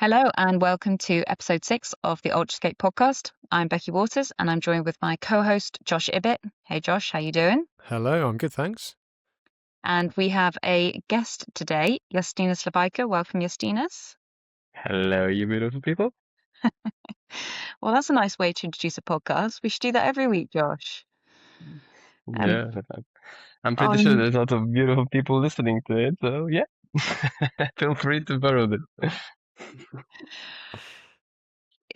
Hello and welcome to episode 6 of the Ultrascape podcast. I'm Becky Waters and I'm joined with my co-host Josh Ibbett. Hey Josh, how you doing? Hello, I'm good, thanks. And we have a guest today, Justinas Leveika. Welcome, Justinas. Hello, you beautiful people. Well, that's a nice way to introduce a podcast. We should do that every week, Josh. Yeah, I'm pretty sure there's lots of beautiful people listening to it, so yeah, feel free to borrow this.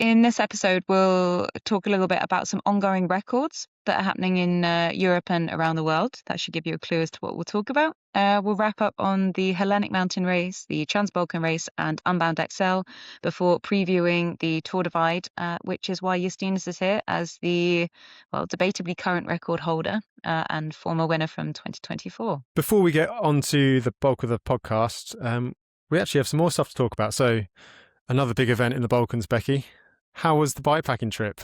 In this episode, we'll talk a little bit about some ongoing records that are happening in Europe and around the world. That should give you a clue as to what we'll talk about. We'll wrap up on the Hellenic Mountain Race, the Trans-Balkan Race, and Unbound XL before previewing the Tour Divide, which is why Justinas is here as the, debatably current record holder and former winner from 2024. Before we get on to the bulk of the podcast, we actually have some more stuff to talk about. So, another big event in the Balkans, Becky. How was the bikepacking trip?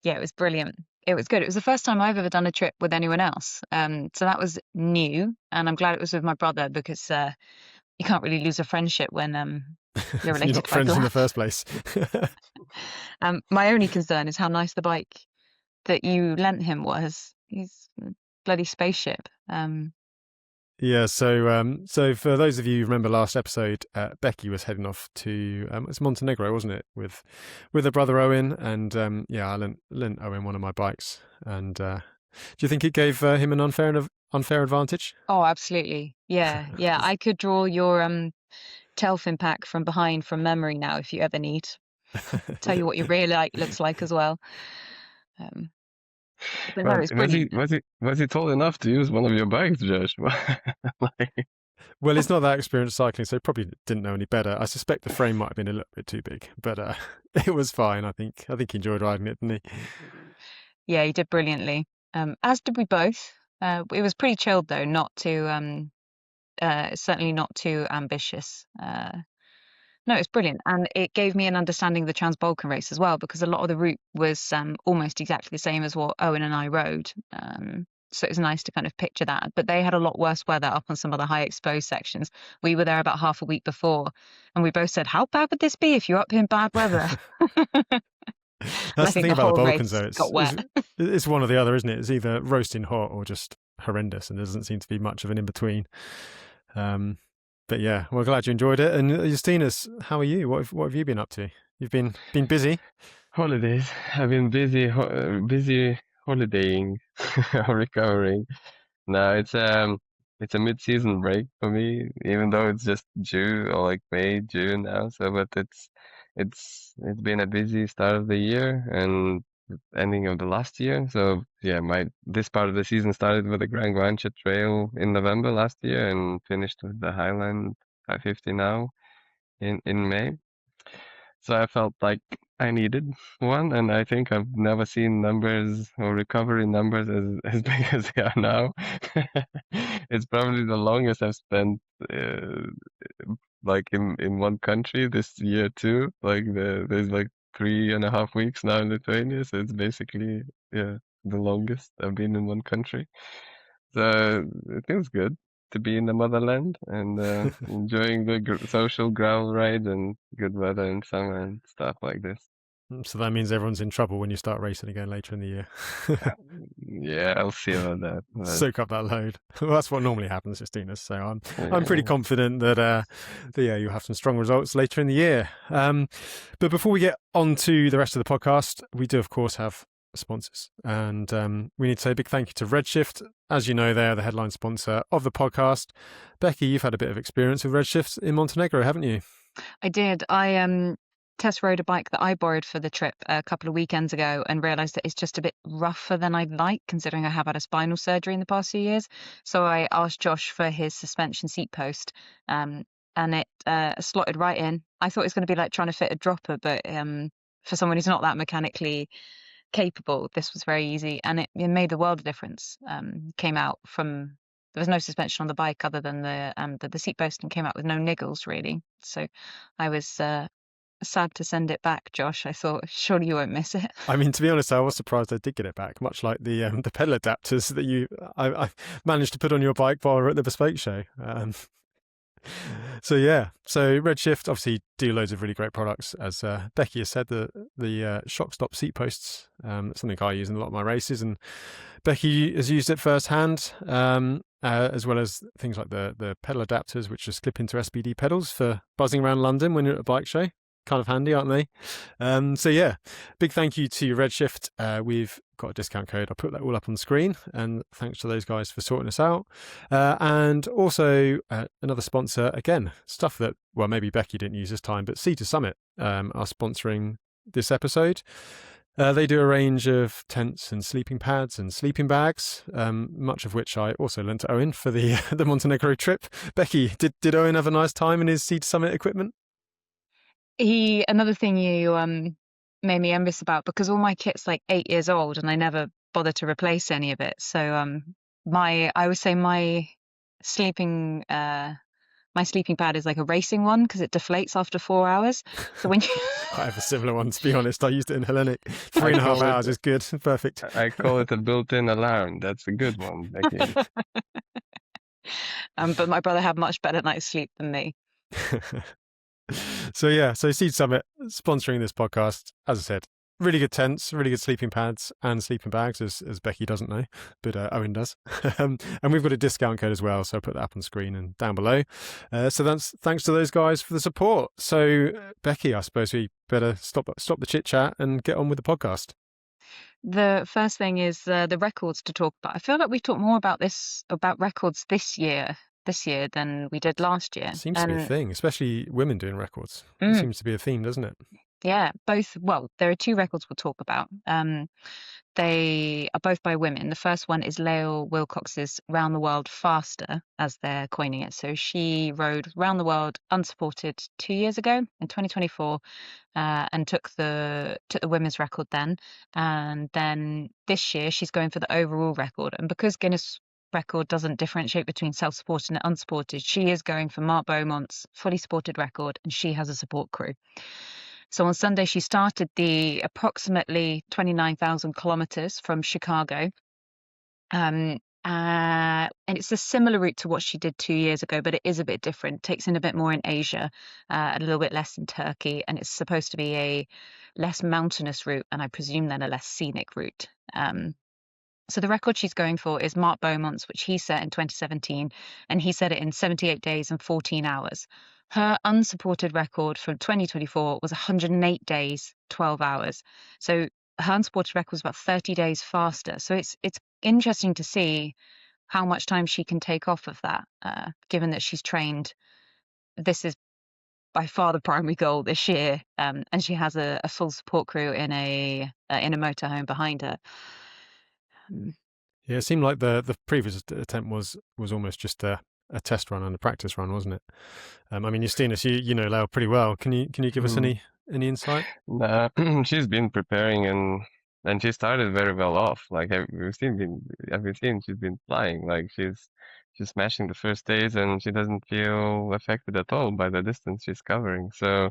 Yeah, it was brilliant. It was good. It was the first time I've ever done a trip with anyone else. So that was new. And I'm glad it was with my brother because you can't really lose a friendship when you're related You're not by friends in blood. the first place. My only concern is how nice the bike that you lent him was. He's a bloody spaceship. Yeah, so for those of you who remember last episode, Becky was heading off to it's Montenegro, wasn't it, with her brother Owen, and I lent Owen one of my bikes. And do you think it gave him an unfair advantage? Oh, absolutely. Yeah. I could draw your tailfin pack from behind from memory now if you ever need. Tell you what your rear light looks like as well. But no, it's brilliant. Was he tall enough to use one of your bikes, Josh? Well, he's not that experienced cycling, so he probably didn't know any better. I suspect the frame might have been a little bit too big, but it was fine. I think he enjoyed riding it, didn't he? Yeah, he did brilliantly. As did we both. It was pretty chilled though, not too certainly not too ambitious. No, it's brilliant, and it gave me an understanding of the Trans-Balkan race as well, because a lot of the route was almost exactly the same as what Owen and I rode. So it was nice to kind of picture that. But they had a lot worse weather up on some of the high exposed sections. We were there about half a week before, and we both said, "How bad would this be if you're up here in bad weather?" That's the thing about the Balkans, though. Got wet. It's one or the other, isn't it? It's either roasting hot or just horrendous, and there doesn't seem to be much of an in between. But yeah, we're glad you enjoyed it. And Justinas, how are you? What have you been up to? You've been busy? Holidays. I've been busy holidaying or recovering. No, it's a mid-season break for me, even though it's just June or like May, June now. So, but it's been a busy start of the year and ending of the last year. So yeah, this part of the season started with the Grand Guanche Trail in November last year and finished with the Highland 550 now in May. So I felt like I needed one, and I think I've never seen numbers or recovery numbers as big as they are now. It's probably the longest I've spent like in one country this year too. Like there's like 3.5 weeks now in Lithuania, so it's basically the longest I've been in one country. So it feels good to be in the motherland and enjoying the social gravel ride and good weather in summer and stuff like this. So that means everyone's in trouble when you start racing again later in the year. Yeah, I'll see about that. Soak up that load. Well, that's what normally happens, Justinas. So I'm pretty confident that you'll have some strong results later in the year. But before we get on to the rest of the podcast, we do of course have sponsors, and we need to say a big thank you to Redshift. As you know, they are the headline sponsor of the podcast. Becky, you've had a bit of experience with Redshift in Montenegro, haven't you? I did. I test rode a bike that I borrowed for the trip a couple of weekends ago and realised that it's just a bit rougher than I'd like, considering I have had a spinal surgery in the past few years. So I asked Josh for his suspension seat post, and it slotted right in. I thought it was going to be like trying to fit a dropper, but for someone who's not that mechanically capable, this was very easy, and it made the world of difference. Came out from, there was no suspension on the bike other than the seat post, and came out with no niggles really. So I was sad to send it back, Josh. I thought, surely you won't miss it. I mean, to be honest, I was surprised I did get it back, much like the pedal adapters that I managed to put on your bike while we were at the Bespoke show. So Redshift obviously do loads of really great products. As Beccy has said, the shock stop seat posts, something I use in a lot of my races, and Beccy has used it firsthand, as well as things like the pedal adapters, which just clip into SPD pedals for buzzing around London when you're at a bike show. Kind of handy, aren't they? Big thank you to Redshift. We've got a discount code. I'll put that all up on the screen, and thanks to those guys for sorting us out. And also another sponsor, again, stuff that, well, maybe Beccy didn't use this time, but Sea to Summit are sponsoring this episode. They do a range of tents and sleeping pads and sleeping bags, much of which I also lent to Owen for the the Montenegro trip. Beccy, did Owen have a nice time in his Sea to Summit equipment? Another thing you made me envious about, because all my kit's like 8 years old and I never bothered to replace any of it. So I would say my sleeping pad is like a racing one because it deflates after 4 hours. So when you I have a similar one, to be honest. I used it in Hellenic. 3.5 hours is good. Perfect. I call it a built-in alarm. That's a good one, Beccy. But my brother had much better night's sleep than me. So Seed Summit sponsoring this podcast. As I said, really good tents, really good sleeping pads and sleeping bags, as Beccy doesn't know, but Owen does. And we've got a discount code as well, so I'll put that up on screen and down below. So that's thanks to those guys for the support. So Beccy, I suppose we better stop the chit chat and get on with the podcast. The first thing is the records to talk about. I feel like we talked more about records this year than we did last year. Seems to be a thing, especially women doing records. It seems to be a theme, doesn't it? Yeah, both. Well, there are two records we'll talk about. They are both by women. The first one is Lael Wilcox's Round the World Faster, as they're coining it. So she rode round the world unsupported 2 years ago in 2024, and took the women's record then. And then this year she's going for the overall record. And because Guinness record doesn't differentiate between self-supported and unsupported, she is going for Mark Beaumont's fully supported record, and she has a support crew. So on Sunday, she started the approximately 29,000 kilometers from Chicago. And it's a similar route to what she did 2 years ago, but it is a bit different. Takes in a bit more in Asia, a little bit less in Turkey, and it's supposed to be a less mountainous route, and I presume then a less scenic route. So the record she's going for is Mark Beaumont's, which he set in 2017, and he set it in 78 days and 14 hours. Her unsupported record from 2024 was 108 days, 12 hours. So her unsupported record was about 30 days faster. So it's interesting to see how much time she can take off of that, given that she's trained. This is by far the primary goal this year, and she has a full support crew in a motorhome behind her. Yeah, it seemed like the previous attempt was almost just a test run and a practice run, wasn't it? I mean, Justinas, you know Lael pretty well. Can you give us any insight? Nah, she's been preparing and she started very well off. Like we've seen she's been flying. Like she's smashing the first days and she doesn't feel affected at all by the distance she's covering. So,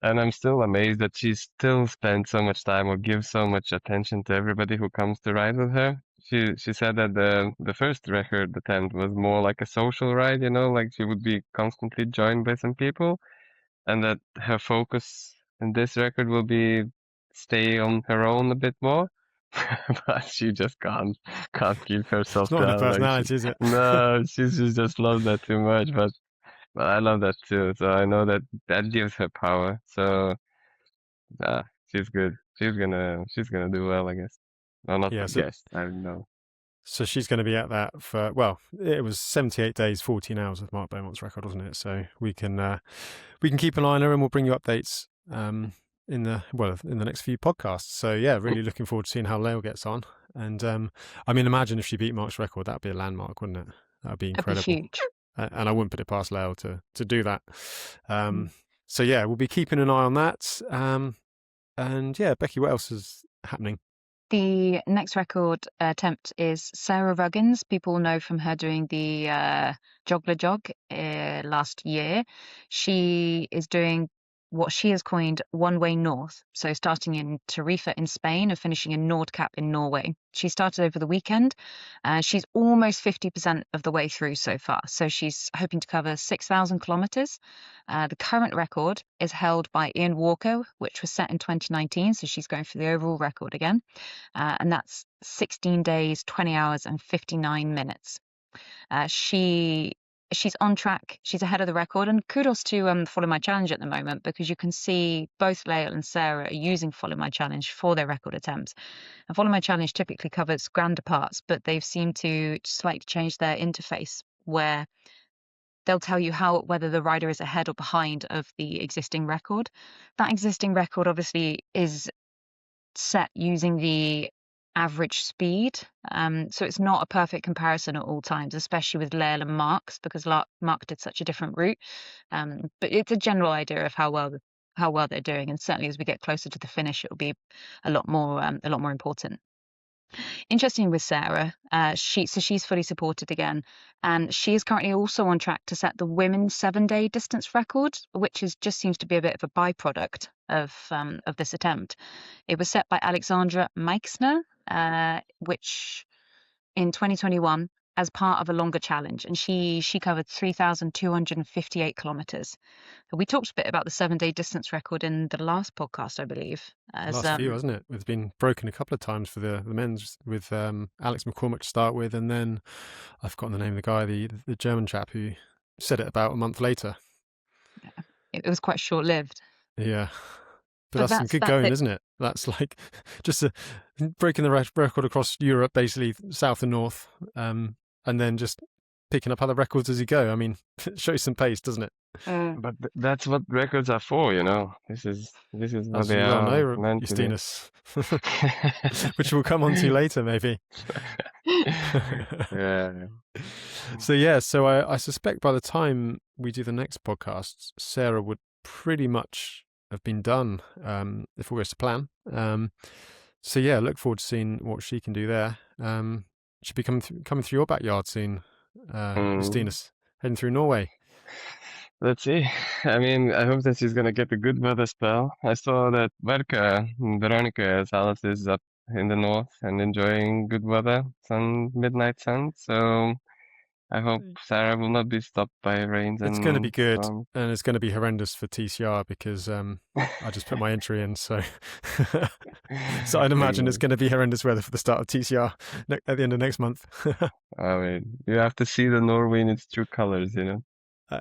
and I'm still amazed that she still spends so much time or gives so much attention to everybody who comes to ride with her. She said that the first record attempt was more like a social ride, you know, like she would be constantly joined by some people, and that her focus in this record will be stay on her own a bit more. But she just can't keep herself It's not down. her personality, is it? No, she just loves that too much. But I love that too. So I know that gives her power. So she's good. She's gonna do well, I guess. Well, not Yeah, guess. I don't know. So she's going to be at that for, well, it was 78 days, 14 hours with Mark Beaumont's record, wasn't it? So we can keep an eye on her, and we'll bring you updates in the next few podcasts. So yeah, really looking forward to seeing how Lael gets on. And I mean, imagine if she beat Mark's record, that'd be a landmark, wouldn't it? That'd be incredible. That'd be huge. And I wouldn't put it past Lael to do that. So yeah, we'll be keeping an eye on that. And yeah, Beccy, what else is happening? The next record attempt is Sarah Ruggins. People know from her doing the Jogler Jog last year. She is doing what she has coined one-way north. So starting in Tarifa in Spain and finishing in Nordkapp in Norway. She started over the weekend. She's almost 50% of the way through so far. So she's hoping to cover 6,000 kilometers. The current record is held by Ian Walker, which was set in 2019. So she's going for the overall record again. And that's 16 days, 20 hours and 59 minutes. She's on track. She's ahead of the record, and kudos to Follow My Challenge at the moment, because you can see both Lael and Sarah are using Follow My Challenge for their record attempts. And Follow My Challenge typically covers grander parts, but they've seemed to slightly change their interface, where they'll tell you whether the rider is ahead or behind of the existing record. That existing record obviously is set using the average speed. So it's not a perfect comparison at all times, especially with Lael and Mark's, because Mark did such a different route. But it's a general idea of how well they're doing, and certainly as we get closer to the finish, it'll be a lot more important. Interesting with Sarah, she's fully supported again, and she is currently also on track to set the women's 7-day distance record, which just seems to be a bit of a byproduct of this attempt. It was set by Alexandra Meixner, which in 2021 as part of a longer challenge, and she covered 3,258 kilometers. We talked a bit about the 7-day distance record in the last podcast, I believe. Last few, hasn't it? It's been broken a couple of times for the men's, with Alex McCormick to start with, and then I've forgotten the name of the guy, the German chap who said it about a month later. Yeah. It was quite short-lived. Yeah. But that's some good going, isn't it? That's like just breaking the record across Europe, basically south and north, and then just picking up other records as you go. I mean, it shows some pace, doesn't it? But that's what records are for, you know. This is what As they you are well know, meant to do. Justinas, which we'll come on to later, maybe. Yeah. So I suspect by the time we do the next podcast, Sarah would pretty much have been done, if all goes to plan. So yeah, look forward to seeing what she can do there. She'll be coming through your backyard soon, Justinas, heading through Norway. Let's see. I mean, I hope that she's gonna get a good weather spell. I saw that Veronica Salas is up in the north and enjoying good weather, midnight sun. So I hope Sarah will not be stopped by rains. It's going to be good, storms. and it's going to be horrendous for TCR because I just put my entry in, so I'd imagine it's going to be horrendous weather for the start of TCR at the end of next month. I mean, you have to see the Norway in its true colors, you know.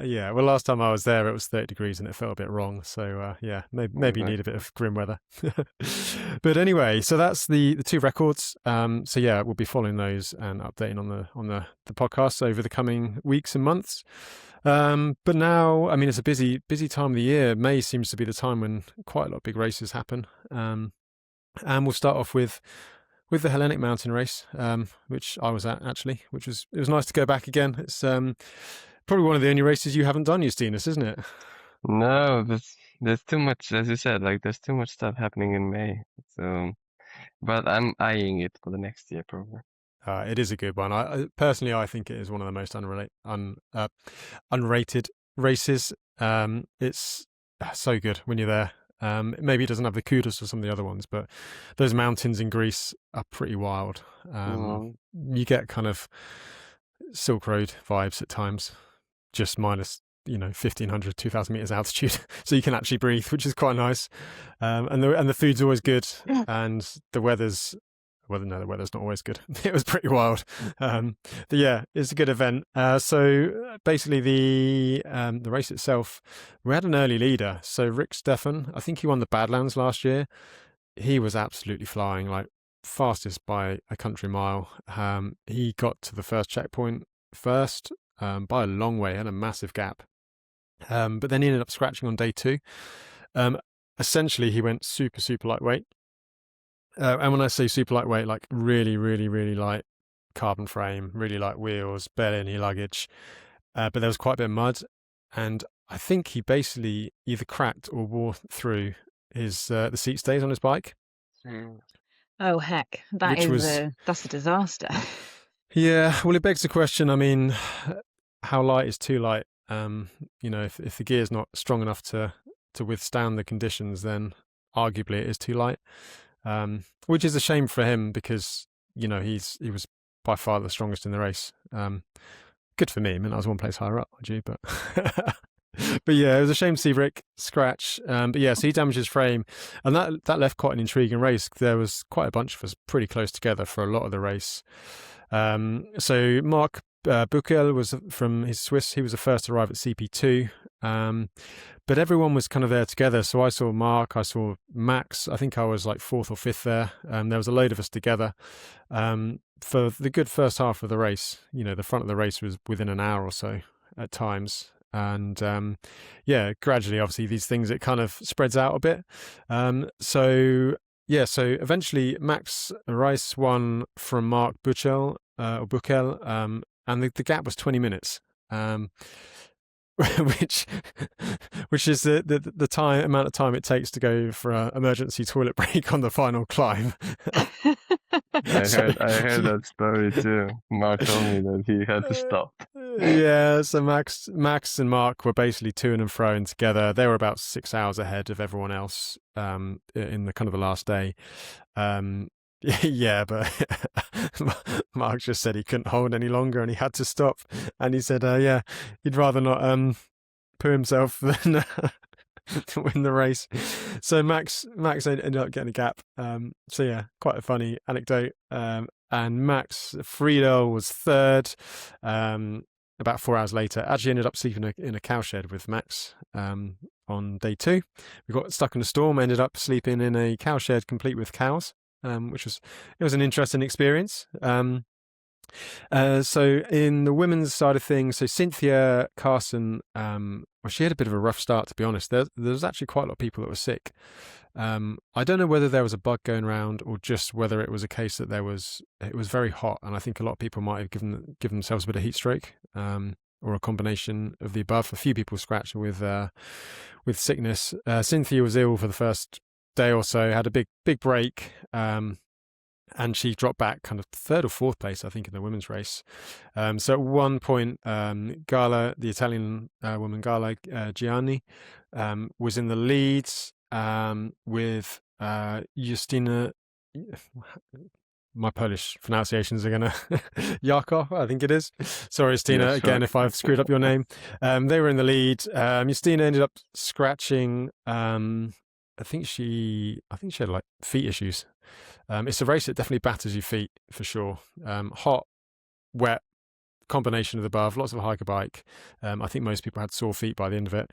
Yeah, well, last time I was there, it was 30 degrees and it felt a bit wrong. So, yeah, maybe you need a bit of grim weather. But anyway, so that's the two records. So, yeah, we'll be following those and updating on the podcast over the coming weeks and months. But now, I mean, it's a busy time of the year. May seems to be the time when quite a lot of big races happen. And we'll start off with the Hellenic Mountain Race, which I was at, actually, it was nice to go back again. It's probably one of the only races you haven't done, Justinas, isn't it? No, there's too much, as you said, like there's too much stuff happening in May. So, but I'm eyeing it for the next year, probably. It is a good one. I personally think it is one of the most unrated races. It's so good when you're there. Maybe it doesn't have the kudos for some of the other ones, but those mountains in Greece are pretty wild. You get kind of Silk Road vibes at times, just minus 1,500, 2,000 meters altitude, so you can actually breathe, which is quite nice. And the food's always good, and the weather's not always good. It was pretty wild. But yeah, it's a good event. So basically the race itself, we had an early leader. So Rick Steffen, I think he won the Badlands last year. He was absolutely flying, like fastest by a country mile. He got to the first checkpoint first, by a long way, had a massive gap. But then he ended up scratching on day 2. Essentially, he went super, super lightweight. And when I say super lightweight, like really, really, really light carbon frame, really light wheels, barely any luggage. But there was quite a bit of mud. And I think he basically either cracked or wore through his the seat stays on his bike. Oh, heck. That's a disaster. Yeah, well, it begs the question, I mean, how light is too light? If the gear's not strong enough to to withstand the conditions, then arguably it is too light. Which is a shame for him because, you know, he was by far the strongest in the race. Good for me. I mean, I was one place higher up, mind you, but but yeah, it was a shame to see Rick scratch. But yeah, so he damaged his frame, and that left quite an intriguing race. There was quite a bunch of us pretty close together for a lot of the race. So Mark Buchel was from his Swiss. He was the first to arrive at CP2. But everyone was kind of there together. So I saw Mark, I saw Max. I think I was like fourth or fifth there. There was a load of us together for the good first half of the race. You know, the front of the race was within an hour or so at times. And yeah, gradually, obviously, these things, it kind of spreads out a bit. So eventually Max Rice won from Mark Buchel, and the gap was 20 minutes. Which is the amount of time it takes to go for an emergency toilet break on the final climb. I heard that story too. Mark told me that he had to stop. Yeah, so Max and Mark were basically to and fro and together. They were about 6 hours ahead of everyone else in the kind of the last day. Yeah, but Mark just said he couldn't hold any longer and he had to stop. And he said, yeah, he'd rather not poo himself than to win the race. So Max ended up getting a gap. So yeah, quite a funny anecdote. And Max Friedel was third. About 4 hours later, actually ended up sleeping in a cowshed with Max on day 2. We got stuck in a storm, ended up sleeping in a cowshed complete with cows. Which was an interesting experience. So in the women's side of things, so Cynthia Carson, well, she had a bit of a rough start, to be honest. There was actually quite a lot of people that were sick. I don't know whether there was a bug going around or just whether it was a case that it was very hot, and I think a lot of people might have given themselves a bit of heat stroke, or a combination of the above. A few people scratched with sickness. Cynthia was ill for the first day or so, had a big break, and she dropped back kind of third or fourth place, I think, in the women's race. So at one point, Gala, the Italian woman, Gala Gianni, was in the leads with Justina. My Polish pronunciations are gonna Yakov, I think it is. Sorry, Stina, again, if I've screwed up your name. They were in the lead. Justina ended up scratching. I think she had like feet issues. It's a race that definitely batters your feet for sure. Hot, wet, combination of the above, lots of hiker bike. I think most people had sore feet by the end of it.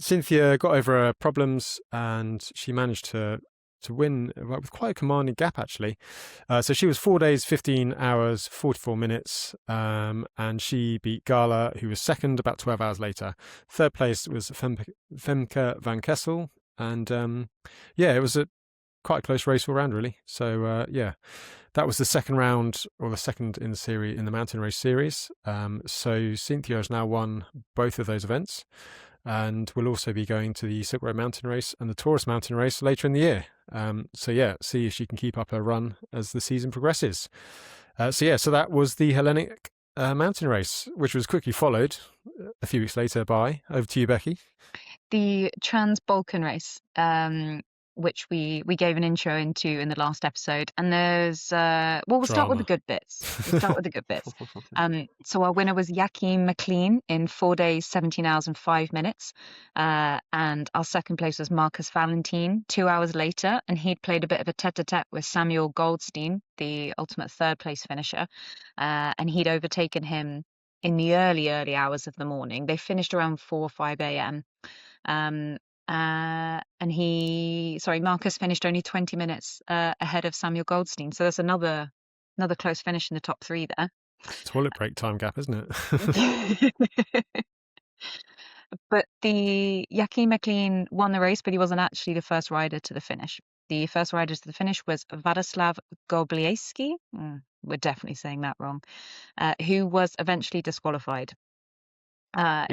Cynthia got over her problems and she managed to win with quite a commanding gap, actually. So she was 4 days, 15 hours, 44 minutes, and she beat Gala, who was second about 12 hours later. Third place was Femke van Kessel. And yeah, it was quite a close race all round, really. So yeah, that was the second round, or the second in the series, in the mountain race series. So Cynthia has now won both of those events, and will also be going to the Silk Road Mountain Race and the Taurus Mountain Race later in the year. So yeah, see if she can keep up her run as the season progresses. So that was the Hellenic Mountain Race, which was quickly followed a few weeks later by, over to you, Becky, the Trans-Balkan Race, which we gave an intro into in the last episode. And there's we'll start with the good bits. So our winner was Joachim McLean in 4 days, 17 hours and 5 minutes. And our second place was Marcus Valentin 2 hours later, and he'd played a bit of a tete-a-tete with Samuel Goldstein, the ultimate third place finisher, and he'd overtaken him in the early hours of the morning. They finished around 4 or 5 a.m. And Marcus finished only 20 minutes ahead of Samuel Goldstein. So there's another close finish in the top 3 there. Toilet break time gap, isn't it? But the Joachim McLean won the race, but he wasn't actually the first rider to the finish. The first rider to the finish was Władysław Gobliewski. We're definitely saying that wrong. Who was eventually disqualified.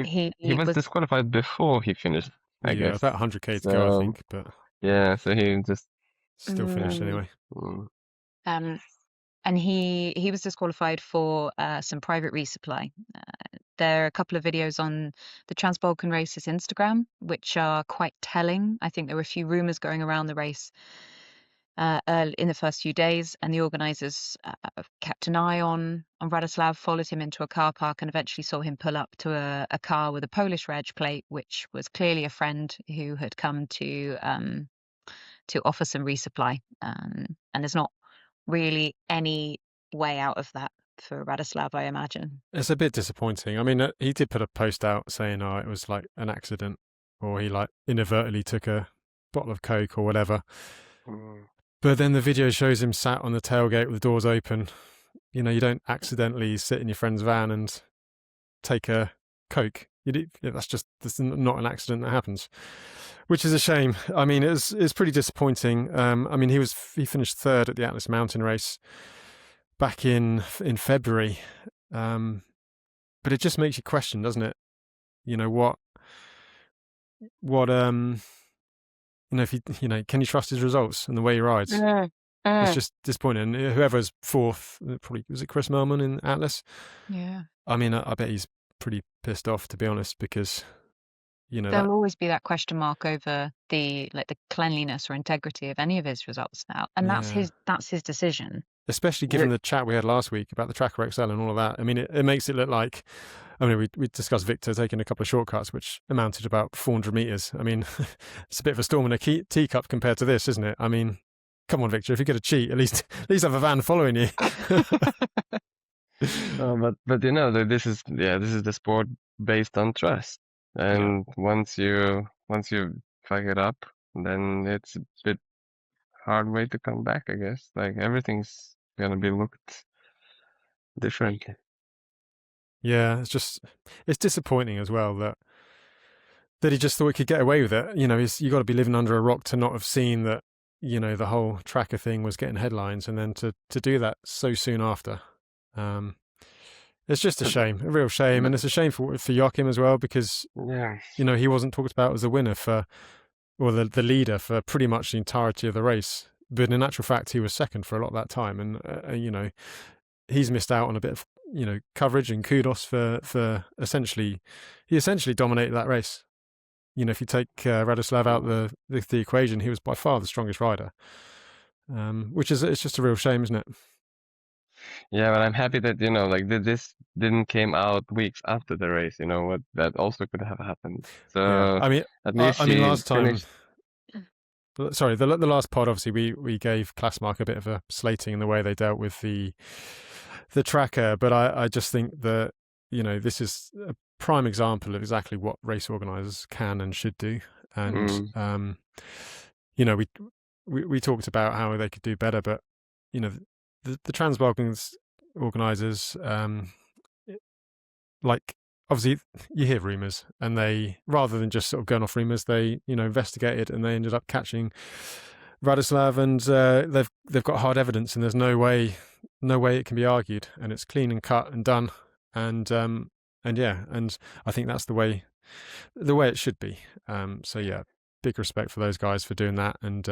He was disqualified before he finished, I guess. About 100k to go, I think. But yeah, so he just still finished anyway. And he was disqualified for some private resupply. there are a couple of videos on the Transbalkan Race's Instagram, which are quite telling. I think there were a few rumours going around the race in the first few days, and the organisers kept an eye on Radoslav, followed him into a car park, and eventually saw him pull up to a car with a Polish reg plate, which was clearly a friend who had come to offer some resupply. And there's not really any way out of that for Radoslav, I imagine. It's a bit disappointing. I mean, he did put a post out saying, "Oh, it was like an accident," or he like inadvertently took a bottle of Coke or whatever. But then the video shows him sat on the tailgate with the doors open. You know, you don't accidentally sit in your friend's van and take a Coke. That's not an accident that happens, which is a shame. I mean, it's pretty disappointing. I mean, he finished third at the Atlas Mountain Race back in February, but it just makes you question, doesn't it? You know what you know, if can you trust his results and the way he rides? It's just disappointing. Whoever's fourth, probably was it Chris Mellman in Atlas? Yeah. I mean, I bet he's pretty pissed off, to be honest, because there'll always be that question mark over the cleanliness or integrity of any of his results now, and that's his decision. Especially given the chat we had last week about the Tracker XL and all of that. I mean, it makes it look like, I mean, we discussed Victor taking a couple of shortcuts, which amounted to about 400 meters. I mean, it's a bit of a storm in a teacup compared to this, isn't it? I mean, come on, Victor, if you're going to cheat, at least have a van following you. But this is the sport based on trust, and once you fuck it up, then it's a bit hard way to come back, I guess. Like everything's gonna be looked differently. Yeah, it's disappointing as well that he just thought he could get away with it. You got to be living under a rock to not have seen that, the whole tracker thing was getting headlines, and then to do that so soon after. It's just a shame, a real shame, and it's a shame for Joachim as well, because he wasn't talked about as a winner or the leader for pretty much the entirety of the race. But in actual fact, he was second for a lot of that time, and he's missed out on a bit of coverage and kudos for essentially dominated that race. If you take Radoslav out the equation, he was by far the strongest rider, which it's just a real shame, isn't it? Yeah, but I'm happy that this didn't came out weeks after the race. What that also could have happened. So I mean, at least last time. finished. Sorry, the last pod, obviously we gave Classmark a bit of a slating in the way they dealt with the tracker, but I just think that this is a prime example of exactly what race organisers can and should do, and we talked about how they could do better, but the Transbalkan organisers, obviously you hear rumours, and they, rather than just sort of going off rumours, they investigated, and they ended up catching Radoslav, and they've got hard evidence, and there's no way it can be argued, and it's clean and cut and done, and I think that's the way it should be. So yeah, big respect for those guys for doing that, and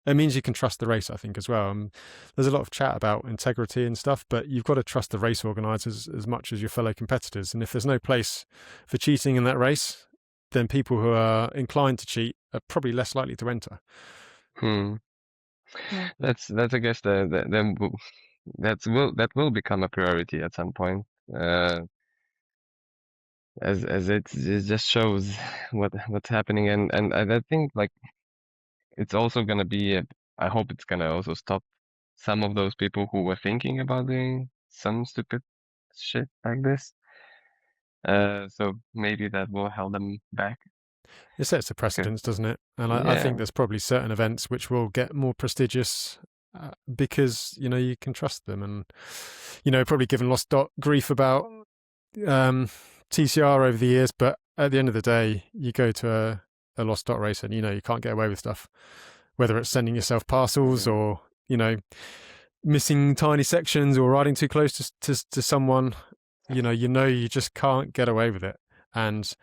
it means you can trust the race, I think, as well. There's a lot of chat about integrity and stuff, but you've got to trust the race organisers as much as your fellow competitors. And if there's no place for cheating in that race, then people who are inclined to cheat are probably less likely to enter. Yeah. That's I guess that will become a priority at some point. As it just shows what's happening, and I think it's also gonna be I hope it's gonna also stop some of those people who were thinking about doing some stupid shit like this. So maybe that will hold them back. It sets a precedence, doesn't it? And I think there's probably certain events which will get more prestigious because you can trust them, and probably given Lost Dot grief about TCR over the years, but at the end of the day, you go to a Lost Dot race and you can't get away with stuff, whether it's sending yourself parcels or missing tiny sections or riding too close to someone. You just can't get away with it, and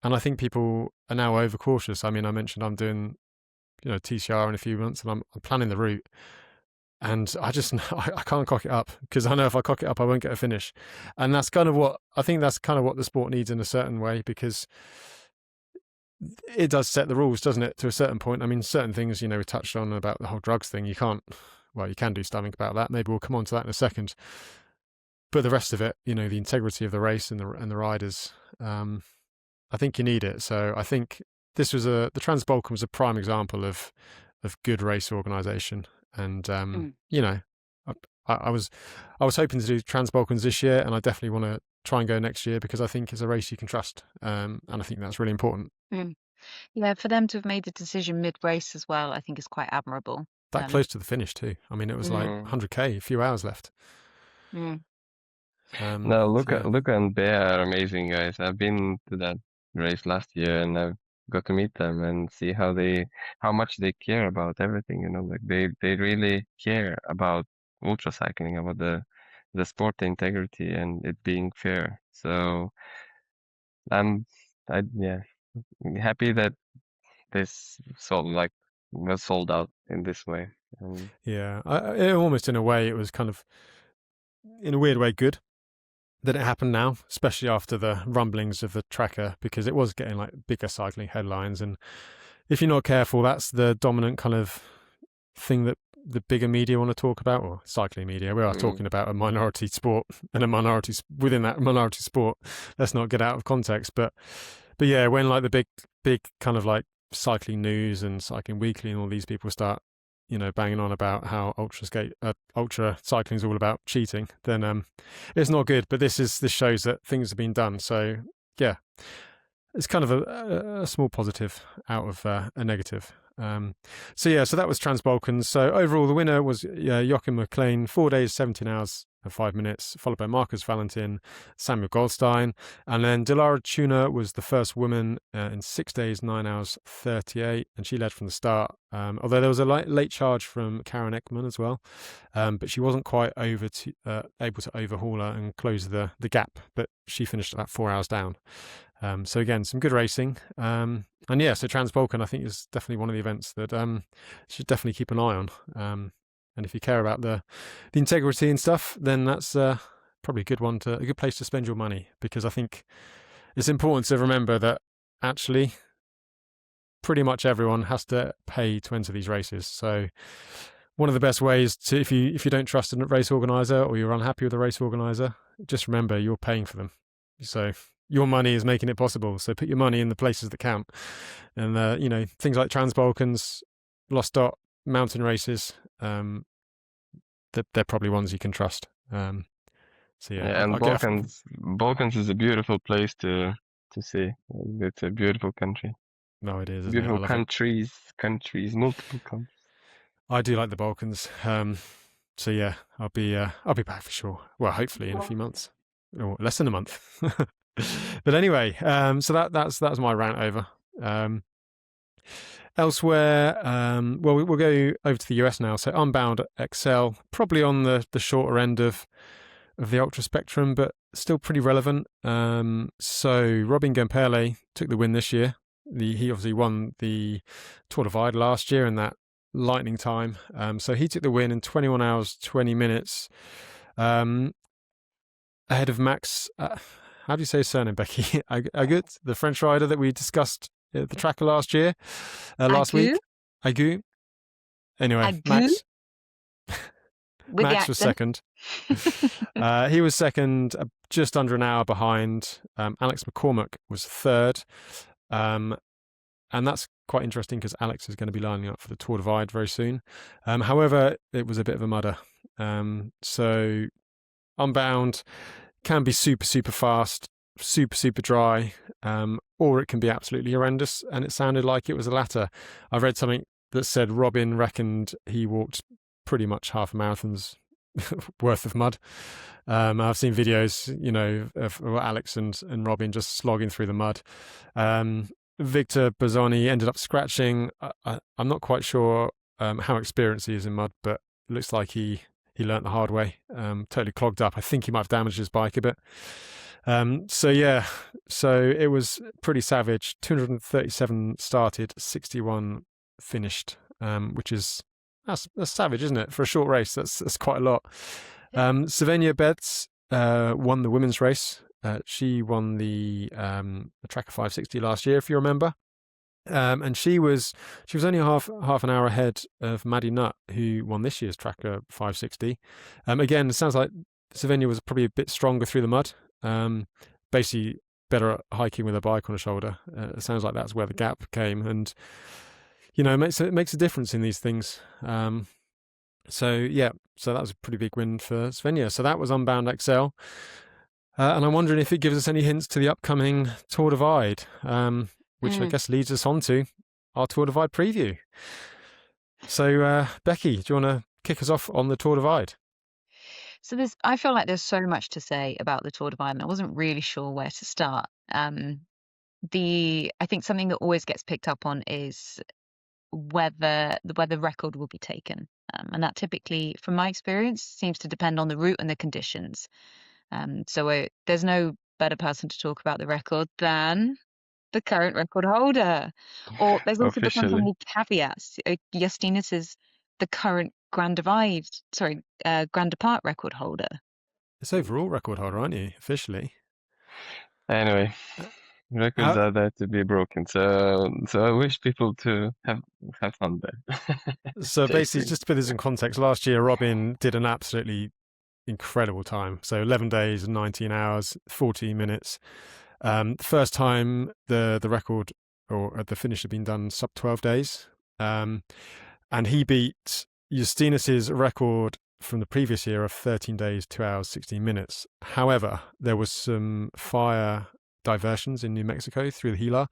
I think people are now overcautious. I mean, I mentioned I'm doing TCR in a few months, and I'm planning the route, and I can't cock it up, because I know if I cock it up, I won't get a finish. And that's kind of what the sport needs in a certain way, because it does set the rules, doesn't it, to a certain point. I mean, certain things, we touched on about the whole drugs thing. You can do something about that. Maybe we'll come on to that in a second. But the rest of it, the integrity of the race and the riders, I think you need it. So I think this was the Trans-Balkan was a prime example of good race organisation. And I was hoping to do Trans-Balkans this year, and I definitely want to try and go next year, because I think it's a race you can trust, and I think that's really important. Yeah, for them to have made the decision mid-race as well, I think is quite admirable. That close to the finish too. I mean, it was like 100k, a few hours left. No, Luca and Bea are amazing guys. I've been to that race last year, and I've got to meet them and see how much they care about everything. Like they really care about ultracycling, about the sport integrity and it being fair. So I'm happy that this was sold out in this way. Yeah, it almost in a way it was kind of, in a weird way, good that it happened now, especially after the rumblings of the tracker, because it was getting like bigger cycling headlines, and if you're not careful, that's the dominant kind of thing that the bigger media want to talk about, or cycling media. We are talking about a minority sport and a minority within that minority sport. Let's not get out of context, but yeah, when like the big kind of like Cycling News and Cycling Weekly and all these people start banging on about how ultra cycling is all about cheating, then it's not good. But this shows that things have been done. So yeah, it's kind of a small positive out of a negative. So that was Trans-Balkans. So overall, the winner was Joachim McLean, 4 days, 17 hours and 5 minutes, followed by Marcus Valentin, Samuel Goldstein, and then Dilara Tuna was the first woman in 6 days, 9 hours, 38, and she led from the start. Although there was a late charge from Karen Ekman as well, but she wasn't quite able to overhaul her and close the gap, but she finished about 4 hours down. So again, some good racing. So Trans-Balkan, I think, is definitely one of the events that should definitely keep an eye on. And if you care about the integrity and stuff, then that's probably a good place to spend your money, because I think it's important to remember that actually pretty much everyone has to pay to enter these races. So one of the best ways to, if you don't trust a race organizer, or you're unhappy with a race organizer, just remember you're paying for them. So your money is making it possible. So put your money in the places that count. And, things like Trans-Balkans, Lost Dot, mountain races, they're probably ones you can trust. And Balkans is a beautiful place to see. It's a beautiful country. No, it is. Beautiful countries, multiple countries. I do like the Balkans. I'll be back for sure. Well, hopefully in a few months, or less than a month. But anyway, so that's my rant over. Elsewhere, we'll go over to the US now. So Unbound XL, probably on the shorter end of the ultra spectrum, but still pretty relevant. So Robin Gempele took the win this year. He obviously won the Tour Divide last year in that lightning time. So he took the win in 21 hours, 20 minutes, ahead of Max. How do you say his surname, Becky? Agut, the French rider that we discussed at the tracker last week. Agut. Anyway, Max. Max was second. He was second, just under an hour behind. Alex McCormack was third. And that's quite interesting, because Alex is going to be lining up for the Tour Divide very soon. However, it was a bit of a mudder. So Unbound can be super, super fast, super, super dry, or it can be absolutely horrendous. And it sounded like it was the latter. I read something that said Robin reckoned he walked pretty much half a marathon's worth of mud. I've seen videos, of Alex and Robin just slogging through the mud. Victor Bazzoni ended up scratching. I'm not quite sure how experienced he is in mud, but it looks like he learnt the hard way. Totally clogged up. I think he might have damaged his bike a bit. So it was pretty savage. 237 started, 61 finished, which is That's savage, isn't it? For a short race, that's quite a lot. Yeah. Svenja Betts won the women's race. She won the Tracker 560 last year, if you remember. And she was only half an hour ahead of Maddie Nutt, who won this year's Tracker 560. Again, it sounds like Svenja was probably a bit stronger through the mud. Basically, better at hiking with a bike on her shoulder. It sounds like that's where the gap came, and it makes a difference in these things. So that was a pretty big win for Svenja. So that was Unbound XL. And I'm wondering if it gives us any hints to the upcoming Tour Divide, which I guess leads us on to our Tour Divide preview. So, Becky, do you want to kick us off on the Tour Divide? So I feel like there's so much to say about the Tour Divide, and I wasn't really sure where to start. I think something that always gets picked up on is whether the record will be taken. And that typically, from my experience, seems to depend on the route and the conditions. So there's no better person to talk about the record than the current record holder. Or there's also become so many caveats. Justinas is the current Grand Depart record holder. It's overall record holder, aren't you, officially? Anyway, records are there to be broken, so I wish people to have fun there. So basically, just to put this in context, last year Robin did an absolutely incredible time. So 11 days and 19 hours, 14 minutes. First time the record or the finish had been done sub 12 days. And he beat Justinas's record from the previous year of 13 days, 2 hours, 16 minutes. However, there was some fire diversions in New Mexico through the Gila.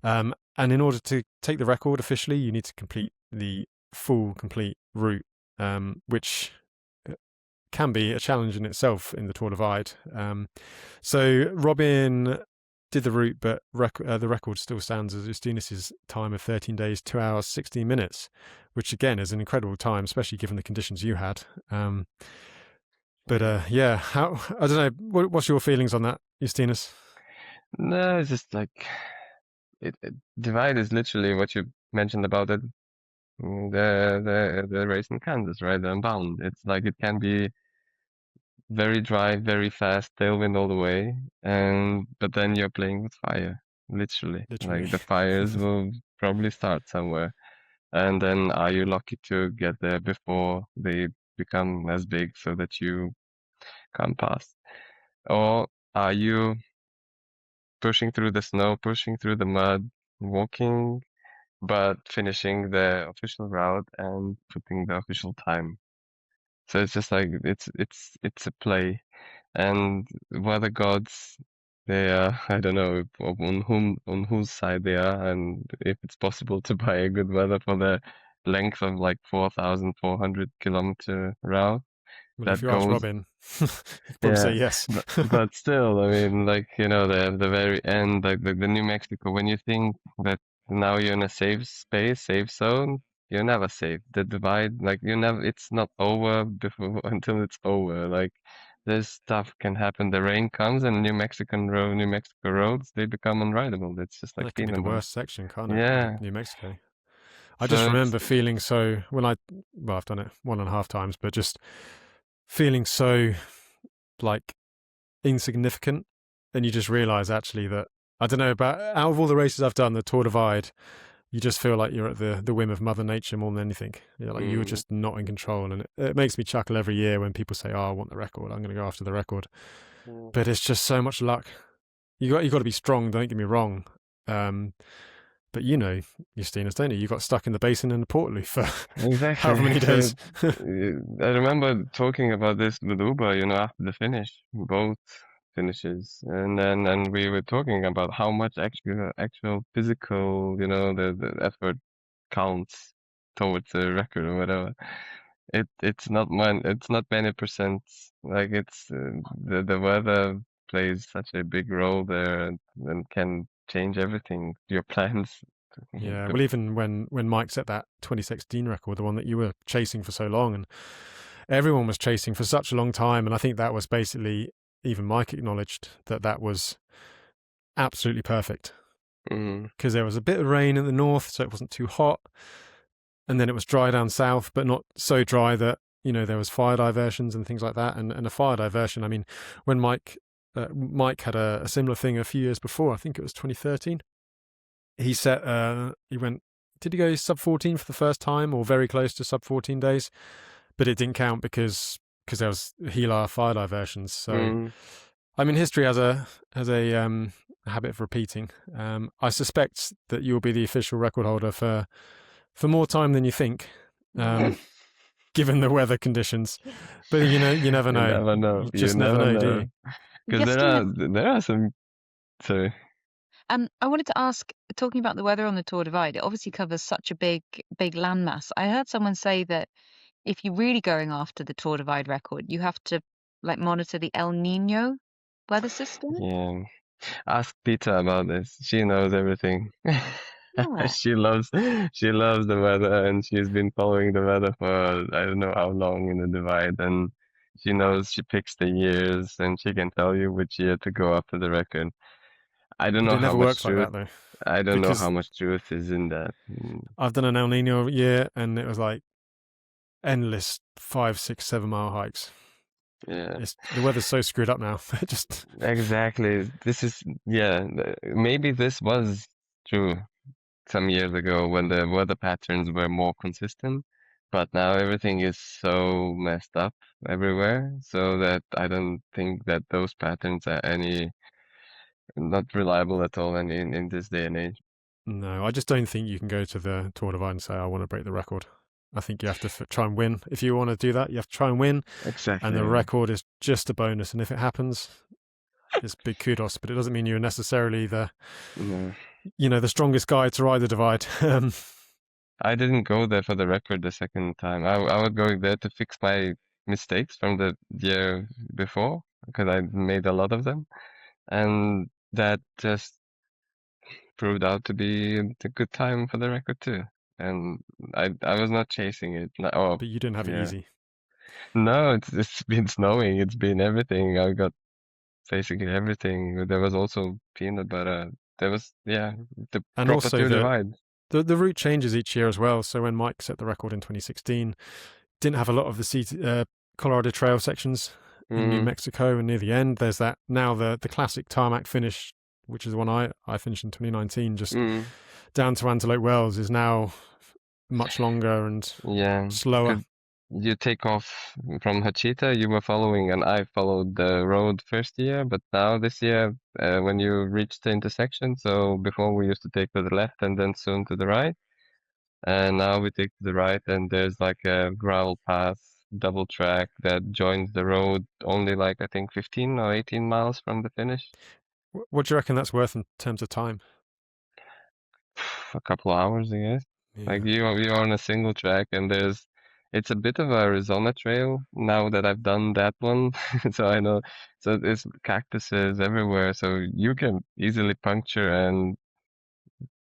And in order to take the record officially, you need to complete the full, complete route, which can be a challenge in itself in the Tour Divide. So Robin did the route, but the record still stands as Justinas's time of 13 days, 2 hours, 16 minutes, which again is an incredible time, especially given the conditions you had. I don't know. What's your feelings on that, Justinas? No, it's just like Divide is literally what you mentioned about it. The race in Kansas, right? The Unbound. It's like it can be very dry, very fast, tailwind all the way, but then you're playing with fire, literally. Like the fires will probably start somewhere, and then are you lucky to get there before they become as big so that you come past, or are you pushing through the snow, pushing through the mud, walking, but finishing the official route and putting the official time? So it's just like it's a play, and weather gods, they are, I don't know on whose side they are, and if it's possible to buy a good weather for the length of like 4,400 kilometer route. Well, if you ask Robin, he'd probably say yes. but still, I mean, like, the very end, like the New Mexico, when you think that now you're in a safe space, safe zone, you're never safe. The divide, like it's not over until it's over. Like this stuff can happen. The rain comes and New Mexico roads, they become unrideable. It's just like that can be the worst section, can't it? Yeah. New Mexico. I just remember feeling so I've done it 1.5 times, but just feeling so like insignificant, and you just realize actually that, I don't know, about out of all the races I've done, the Tour Divide, you just feel like you're at the whim of Mother Nature more than anything. You're just not in control, and it makes me chuckle every year when people say, "Oh, I want the record. I'm going to go after the record." But it's just so much luck. You got to be strong. Don't get me wrong. But Justinas, don't you? You got stuck in the basin and the Portaloo for however many days. I remember talking about this with Uber, after the finish, both finishes, and we were talking about how much actual physical, the effort counts towards the record or whatever. It's not many percent. Like it's the weather plays such a big role there and can change everything, your plans. Yeah, well, even when Mike set that 2016 record, the one that you were chasing for so long, and everyone was chasing for such a long time, and I think that was basically, even Mike acknowledged that was absolutely perfect, because there was a bit of rain in the north, so it wasn't too hot, and then it was dry down south, but not so dry that there was fire diversions and things like that. And a fire diversion, I mean, when Mike had a similar thing a few years before, I think it was 2013. He went. Did he go sub 14 for the first time, or very close to sub 14 days? But it didn't count because there was Helar fire diversions. So, I mean, history has a habit of repeating. I suspect that you'll be the official record holder for more time than you think, given the weather conditions. But you never know. You never know. You just never know, do you? Because there are some. Sorry. I wanted to ask, talking about the weather on the Tour Divide, it obviously covers such a big landmass. I heard someone say that if you're really going after the Tour Divide record, you have to monitor the El Nino weather system. Yeah. Ask Peter about this. She knows everything. Yeah. She loves the weather, and she's been following the weather for I don't know how long in the Divide, and she picks the years, and she can tell you which year to go after the record. I don't But know it how never much works like truth. that, though. I don't know Because how much truth is in that. I've done an El Nino year, and it was like endless 5, 6, 7 mile hikes. Yeah. The weather's so screwed up now. Just Exactly. Maybe this was true some years ago when the weather patterns were more consistent, but now everything is so messed up everywhere, so that I don't think that those patterns are not reliable at all in this day and age. No, I just don't think you can go to the Tour Divide and say, I want to break the record. I think you have to try and win. If you want to do that, you have to try and win. Exactly. And the record is just a bonus. And if it happens, it's big kudos. But it doesn't mean you're necessarily the strongest guy to ride the Divide. I didn't go there for the record the second time. I would go there to fix my mistakes from the year before, because I made a lot of them. And that just proved out to be a good time for the record too. And I was not chasing it. But you didn't have it easy. No, it's been snowing. It's been everything. I got basically everything. There was also peanut butter. There was the and proper also Tour Divide. The route changes each year as well. So when Mike set the record in 2016, didn't have a lot of the Colorado Trail sections in New Mexico, and near the end there's that now the classic tarmac finish, which is the one I finished in 2019, just down to Antelope Wells, is now much longer and slower. You take off from Hachita, you were following, and I followed the road first year, but now this year, when you reach the intersection, so before we used to take to the left and then soon to the right, and now we take to the right, and there's like a gravel path, double track that joins the road only like I think 15 or 18 miles from the finish. What do you reckon that's worth in terms of time? A couple of hours, I guess. Yeah. Like you're on a single track, and it's a bit of Arizona trail now that I've done that one. So I know, so there's cactuses everywhere, so you can easily puncture and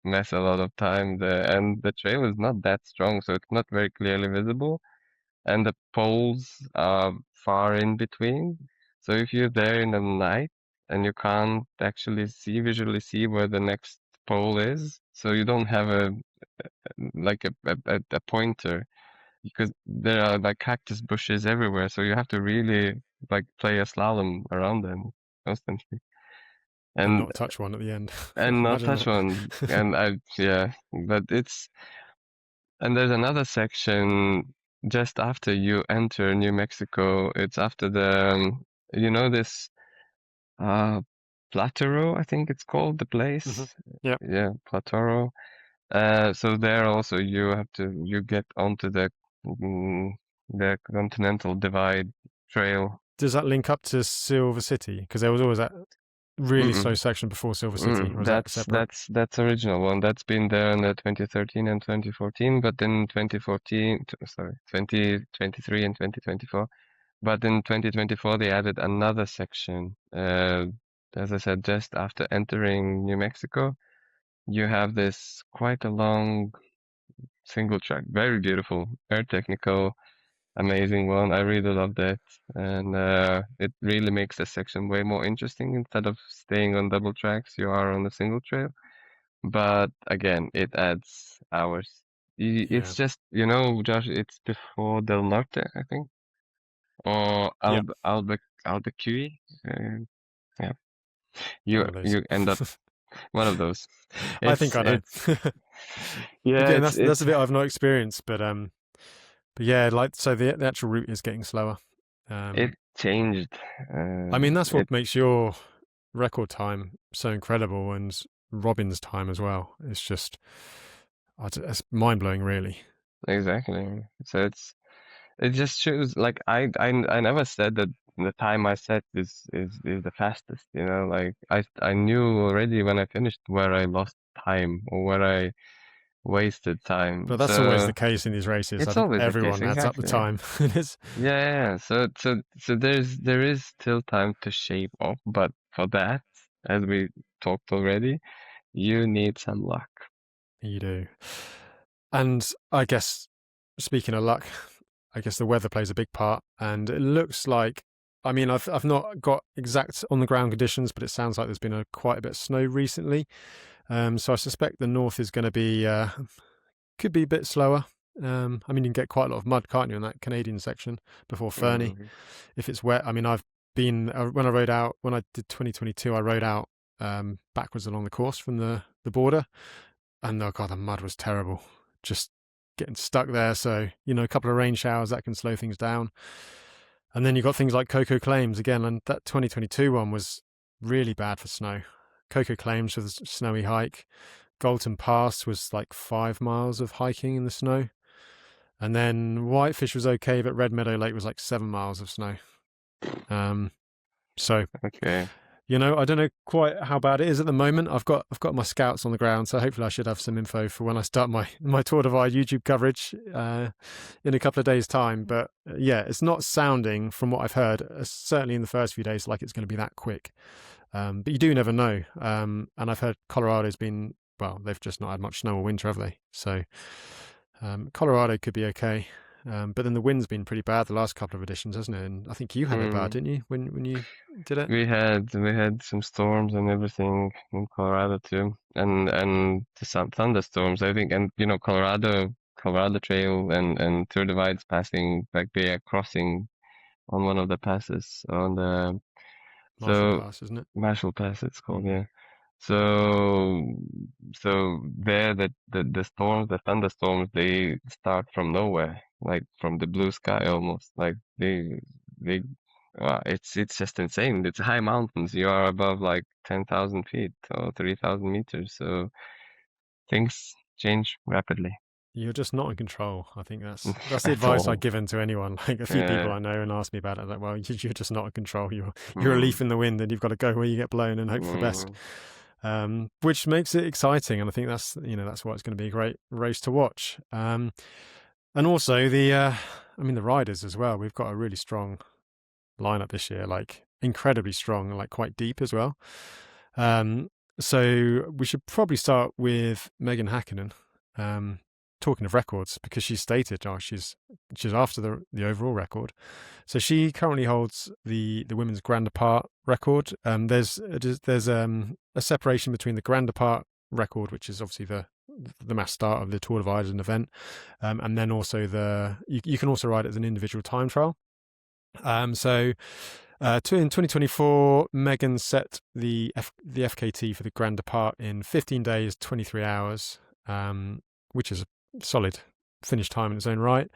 mess a lot of time there. And the trail is not that strong, so it's not very clearly visible. And the poles are far in between. So if you're there in the night and you can't actually visually see where the next pole is, so you don't have a pointer, because there are like cactus bushes everywhere, so you have to really like play a slalom around them constantly. And not touch one at the end. And not touch one. And but and there's another section just after you enter New Mexico. It's after the, this Platero, I think it's called, the place. Yeah. Yeah, Platero. So there also you get onto the Continental Divide Trail. Does that link up to Silver City? Because there was always that really slow section before Silver City. Or is that separate? That's original one. That's been there in the 2013 and 2014, but in 2023 and 2024. But in 2024 they added another section. As I said, just after entering New Mexico, you have this quite a long single track, very beautiful, very technical, amazing one. I really love that, and it really makes the section way more interesting. Instead of staying on double tracks, you are on a single trail. But again, it adds hours. It's just, Josh, it's before Del Norte, I think, or Yeah. Albuquerque. Yeah, One of those. you end up one of those. I think I know. Yeah, Again, it's that's a bit I've not experienced, but yeah, like so the actual route is getting slower. it changed. I mean, that's It what makes your record time so incredible, and Robin's time as well. It's just, it's mind blowing, really. exactly. So it just shows, like, I never said that the time I set is the fastest. Like I knew already when I finished where I lost time or where I wasted time. But that's always So the case in these races. I it's think always the case, everyone adds up the exactly. time. Yeah. So there is still time to shave off, but for that, as we talked already, you need some luck. You do. And I guess, speaking of luck, I guess the weather plays a big part. And it looks like, I mean, I've not got exact on the ground conditions, but it sounds like there's been quite a bit of snow recently. So I suspect the north is going to be, could be a bit slower. I mean, you can get quite a lot of mud, can't you, in that Canadian section before Fernie, if it's wet. I mean, I've been, when I did 2022, I rode out backwards along the course from the border. And oh God, the mud was terrible. Just getting stuck there. So, a couple of rain showers, that can slow things down. And then you've got things like Coco Claims again. And that 2022 one was really bad for snow. Coco Claims was a snowy hike. Galton Pass was like 5 miles of hiking in the snow. And then Whitefish was okay, but Red Meadow Lake was like 7 miles of snow. So, Okay. I don't know quite how bad it is at the moment. I've got my scouts on the ground, so hopefully I should have some info for when I start my Tour Divide YouTube coverage in a couple of days' time. But yeah, it's not sounding, from what I've heard, certainly in the first few days, like it's going to be that quick. But you do never know. And I've heard Colorado's been, well, they've just not had much snow or winter, have they? So Colorado could be okay. But then the wind's been pretty bad the last couple of editions, hasn't it? And I think you had it bad, didn't you, when you did it? We had some storms and everything in Colorado too, and some thunderstorms, I think. And Colorado Trail and Tour Divides passing, like they are crossing on one of the passes on the Marshall Pass, isn't it? Marshall Pass, it's called, yeah. So there, the storms, the thunderstorms, they start from nowhere, like from the blue sky almost. Like they it's just insane. It's high mountains. You are above like 10,000 feet or 3,000 meters. So things change rapidly. You're just not in control. I think that's the At advice all. I've given to anyone. Like a few people I know and ask me about it. Like, well, you're just not in control. You're a leaf in the wind, and you've got to go where you get blown and hope for the best. Which makes it exciting, and I think that's why it's going to be a great race to watch. And also the riders as well. We've got a really strong lineup this year, like incredibly strong, like quite deep as well. So we should probably start with Megan Hakkinen. Talking of records, because she's stated, she's after the overall record. So she currently holds the women's Grand Depart record. There's a separation between the Grand Depart record, which is obviously the mass start of the Tour Divide as an event, and then also you can also ride it as an individual time trial. So in 2024, Megan set the FKT for the Grand Depart in 15 days, 23 hours, which is a solid finish time in its own right.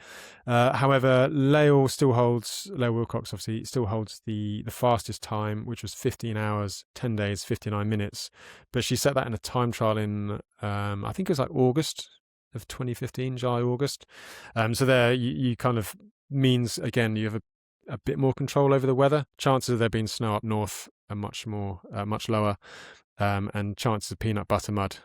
However, Lael Wilcox obviously still holds the fastest time, which was 15 hours, 10 days, 59 minutes. But she set that in a time trial in, I think it was like August of 2015, July, August. So there you kind of means, again, you have a bit more control over the weather. Chances of there being snow up north are much lower. And chances of peanut butter mud,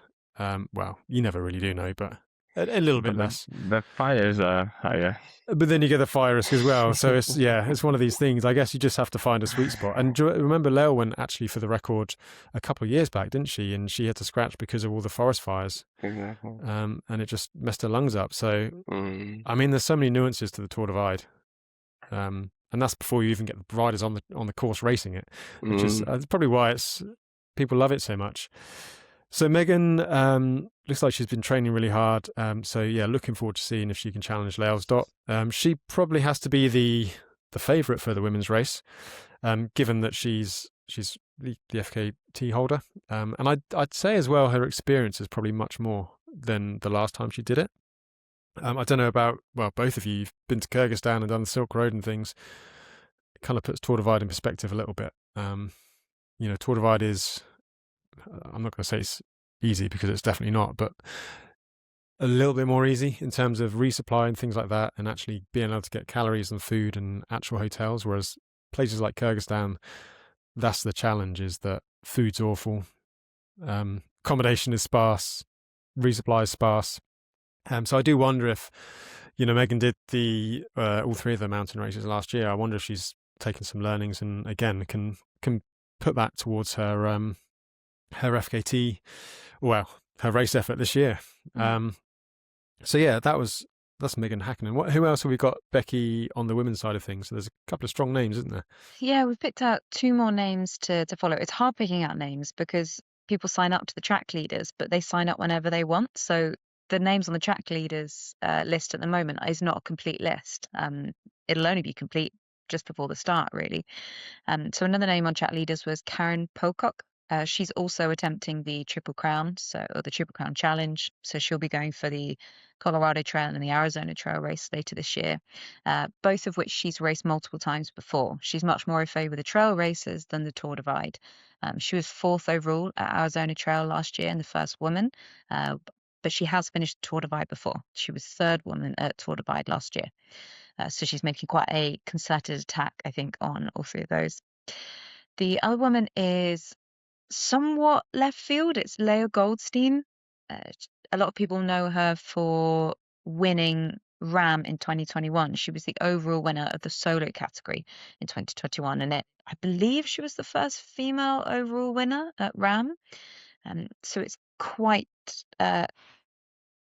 well, you never really do know, but a little bit less. The fires are higher. But then you get the fire risk as well. So it's one of these things. I guess you just have to find a sweet spot. And do you remember Lael went actually for the record a couple of years back, didn't she? And she had to scratch because of all the forest fires. Exactly. And it just messed her lungs up. So, I mean, there's so many nuances to the Tour Divide. And that's before you even get the riders on the course racing it, which is probably why people love it so much. So Megan looks like she's been training really hard. So yeah, looking forward to seeing if she can challenge Laelsdot. She probably has to be the favourite for the women's race, given that she's the FKT holder. And I'd say as well her experience is probably much more than the last time she did it. I don't know about, well, both of you, you've been to Kyrgyzstan and done the Silk Road and things. It kind of puts Tour Divide in perspective a little bit. Tour Divide is, I'm not going to say it's easy because it's definitely not, but a little bit more easy in terms of resupply and things like that, and actually being able to get calories and food and actual hotels. Whereas places like Kyrgyzstan, that's the challenge, is that food's awful, accommodation is sparse, resupply is sparse. So I do wonder if, Megan did all three of the mountain races last year. I wonder if she's taken some learnings and again can put that towards her her FKT, well, her race effort this year. So yeah, that's Megan Hakkinen. Who else have we got, Becky, on the women's side of things? So there's a couple of strong names, isn't there? Yeah, we've picked out 2 more names to follow. It's hard picking out names because people sign up to the track leaders, but they sign up whenever they want. So the names on the track leaders list at the moment is not a complete list. It'll only be complete just before the start, really. So another name on track leaders was Karen Pocock. She's also attempting the Triple Crown, or the Triple Crown Challenge. So she'll be going for the Colorado Trail and the Arizona Trail race later this year, both of which she's raced multiple times before. She's much more au fait with the trail races than the Tour Divide. She was 4th overall at Arizona Trail last year and the first woman, but she has finished the Tour Divide before. She was 3rd woman at Tour Divide last year. So she's making quite a concerted attack, I think, on all 3 of those. The other woman is somewhat left field. It's Leah Goldstein. A lot of people know her for winning RAM in 2021. She was the overall winner of the solo category in 2021, and I believe she was the first female overall winner at RAM. So it's quite.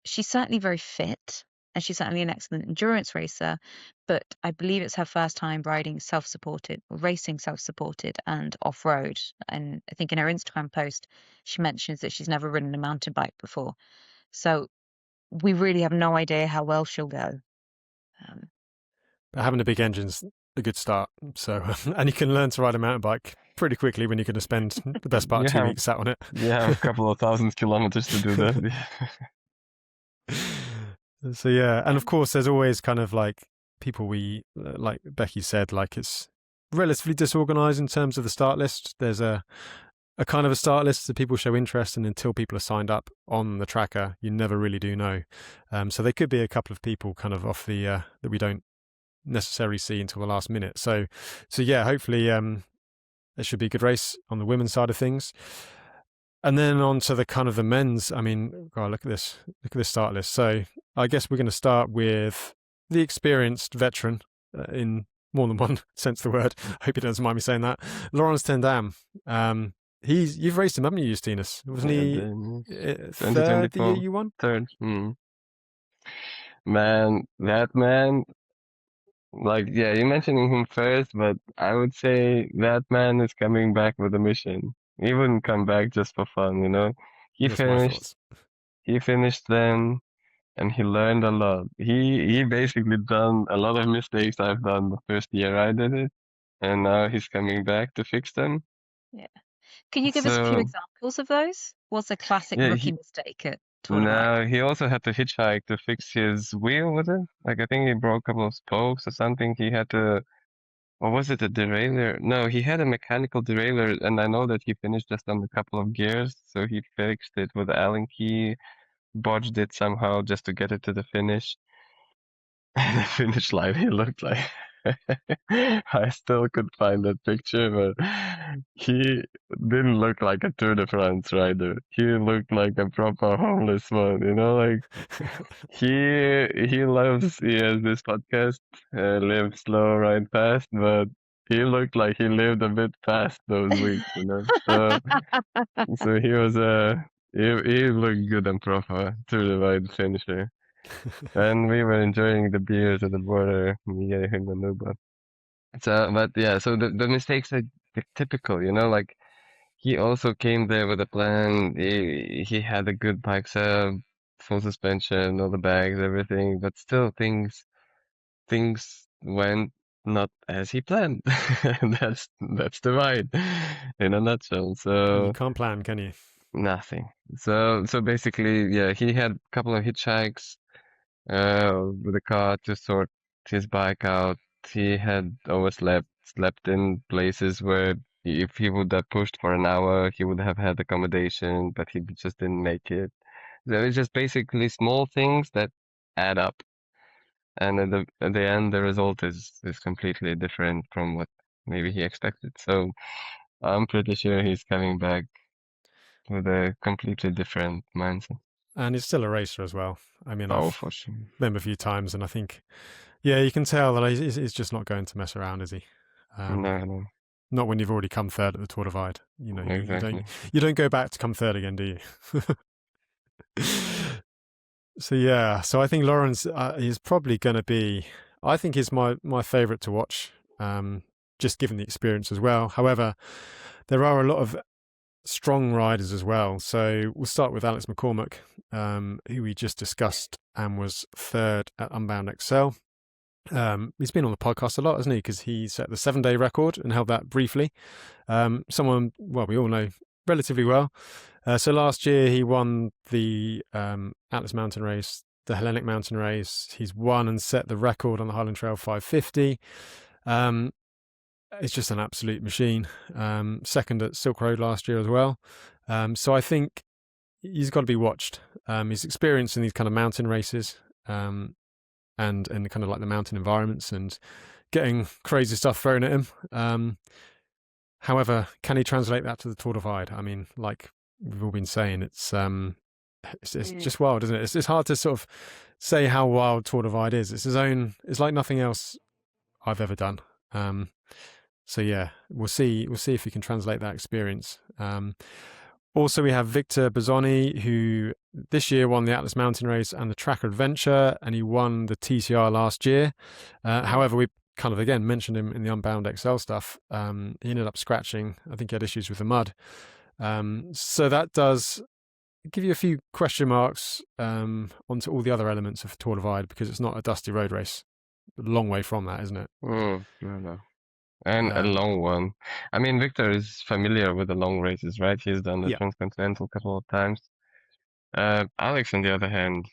She's certainly very fit, and she's certainly an excellent endurance racer, but I believe it's her first time racing self-supported and off-road. And I think in her Instagram post, she mentions that she's never ridden a mountain bike before. So we really have no idea how well she'll go. But having a big engine's a good start. So, and you can learn to ride a mountain bike pretty quickly when you're going to spend the best part of 2 weeks sat on it. Yeah, a couple of 1,000 kilometers to do that. So yeah, and of course there's always kind of like people like Becky said, like it's relatively disorganized in terms of the start list. There's a kind of a start list that people show interest in until people are signed up on the tracker. You never really do know. So there could be a couple of people kind of off the that we don't necessarily see until the last minute. So yeah, hopefully it should be a good race on the women's side of things. And then on to the kind of the men's. I mean, God, look at this start list. So I guess we're going to start with the experienced veteran in more than one sense of the word. I hope he doesn't mind me saying that. Laurens ten Dam. You've raced him, haven't you, Justinas? Wasn't he 3rd the year you won? 3rd. Man, that man. Like, yeah, you're mentioning him first, but I would say that man is coming back with a mission. He wouldn't come back just for fun, you know. He finished then, and he learned a lot. He basically done a lot of mistakes I've done the first year I did it, and now he's coming back to fix them. Yeah. Can you give us a few examples of those? What's a classic rookie mistake at Tour Divide? No, he also had to hitchhike to fix his wheel, was it? Like, I think he broke a couple of spokes or something. He had to, or was it a derailleur? No, he had a mechanical derailleur, and I know that he finished just on a couple of gears, so he fixed it with the Allen key, bodged it somehow just to get it to the finish. And the finish line, he looked like I still could find that picture, but he didn't look like a Tour de France rider. He looked like a proper homeless one, you know, like he has this podcast, Live Slow, Ride Fast, but he looked like he lived a bit fast those weeks, you know. So he was he looked good and proper Tour de Ride finisher. And we were enjoying the beers at the border, me, him, and Nuba. So, but yeah, so the mistakes are typical, you know, like he also came there with a plan. He had a good bike setup, full suspension, all the bags, everything, but still things went not as he planned. That's the ride in a nutshell. And you So can't plan, can you? nothing. So basically, yeah, he had a couple of hitchhikes with a car to sort his bike out. He had slept in places where if he would have pushed for an hour, he would have had accommodation, but he just didn't make it. So it's just basically small things that add up. And at the end, the result is completely different from what maybe he expected. So I'm pretty sure he's coming back with a completely different mindset. And he's still a racer as well. I mean, Oh, I've for sure. met him a few times, and I think, yeah, you can tell that he's just not going to mess around, is he? No, no, Not when you've already come third at the Tour Divide. You know, exactly. you don't go back to come third again, do you? So yeah, so I think Lawrence is probably going to be. I think he's my favourite to watch, just given the experience as well. However, there are a lot of strong riders as well. So we'll start with Alex McCormick, who we just discussed and was third at Unbound XL. He's been on the podcast a lot, hasn't he? Because he set the 7-day record and held that briefly. Someone, well, we all know relatively well. So last year he won the Atlas Mountain Race, the Hellenic Mountain Race. He's won and set the record on the Highland Trail 550. It's just an absolute machine. Second at Silk Road last year as well. So I think he's got to be watched. His experience in these kind of mountain races, and kind of like the mountain environments and getting crazy stuff thrown at him. However, can he translate that to the Tour Divide? I mean, like we've all been saying, it's just wild, isn't it? It's hard to sort of say how wild Tour Divide is. It's his own. It's like nothing else I've ever done. So yeah, we'll see if we can translate that experience. Also, we have Victor Bazzoni, who this year won the Atlas Mountain Race and the Tracker Adventure, and he won the TCR last year. However, we kind of, again, mentioned him in the Unbound XL stuff. He ended up scratching. I think he had issues with the mud. So that does give you a few question marks onto all the other elements of Tour Divide, because it's not a dusty road race. A long way from that, isn't it? No. And a long one. I mean, Victor is familiar with the long races, right? He's done the Transcontinental a couple of times. Alex, on the other hand,